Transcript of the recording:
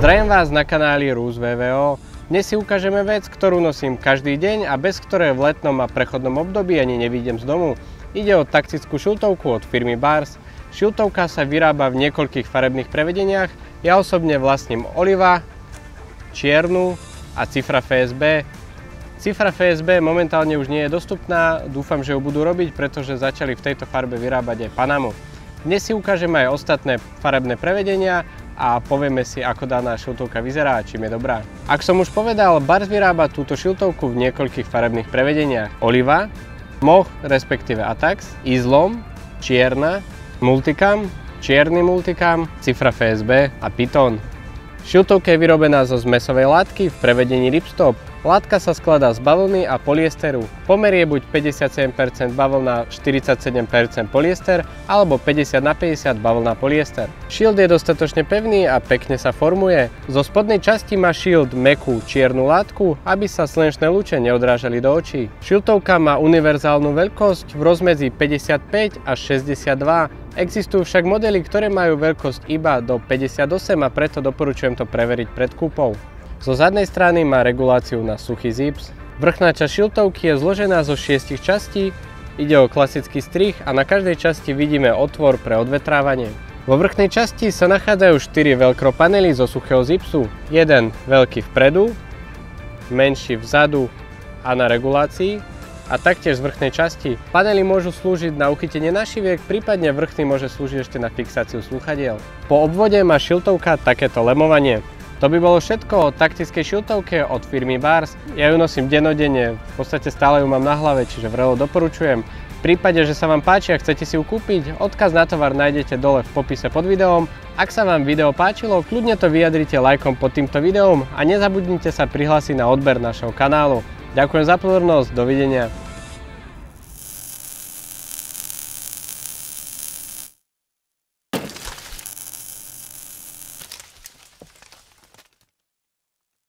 Zdravím vás na kanáli Rus VVO. Dnes si ukážeme vec, ktorú nosím každý deň a bez ktorej v letnom a prechodnom období ani nevyjdem z domu. Ide o taktickú šiltovku od firmy Bars. Šiltovka sa vyrába v niekoľkých farebných prevedeniach. Ja osobne vlastním Oliva, čiernu a Cifra FSB. Cifra FSB momentálne už nie je dostupná, dúfam, že ju budú robiť, pretože začali v tejto farbe vyrábať aj Panamu. Dnes si ukážeme aj ostatné farebné prevedenia a povieme si, ako daná šiltovka vyzerá a čím je dobrá. Ak som už povedal, Bars vyrába túto šiltovku v niekoľkých farebných prevedeniach. Oliva, Moh, respektíve Atax, Izlom, čierna, Multicam, čierny Multicam, Cifra FSB a Python. Šiltovka je vyrobená zo zmesovej látky v prevedení ripstop. Látka sa skladá z bavlny a polyesteru. Pomer je buď 57% bavlna, 47% polyester alebo 50/50 bavlna polyester. Šilt je dostatočne pevný a pekne sa formuje. Zo spodnej časti má šilt mäkkú čiernu látku, aby sa slnečné lúče neodrážali do očí. Šiltovka má univerzálnu veľkosť v rozmedzi 55 až 62. Existujú však modely, ktoré majú veľkosť iba do 58 a preto doporučujem to preveriť pred kúpou. Zo zadnej strany má reguláciu na suchý zips. Vrchná časť šiltovky je zložená zo 6 častí, ide o klasický strih a na každej časti vidíme otvor pre odvetrávanie. Vo vrchnej časti sa nachádzajú 4 velcro panely zo suchého zipsu, jeden veľký vpredu, menší vzadu a na regulácii a taktiež z vrchnej časti. Panely môžu slúžiť na uchytenie našiviek, prípadne vrchný môže slúžiť ešte na fixáciu slúchadiel. Po obvode má šiltovka takéto lemovanie. To by bolo všetko o taktickej šiltovke od firmy Bars. Ja ju nosím dennodenne, v podstate stále ju mám na hlave, čiže vrelo doporučujem. V prípade, že sa vám páči a chcete si ju kúpiť, odkaz na tovar nájdete dole v popise pod videom. Ak sa vám video páčilo, kľudne to vyjadrite lajkom pod týmto videom a nezabudnite sa prihlásiť na odber našeho kanálu. Ďakujem za pozornosť, dovidenia.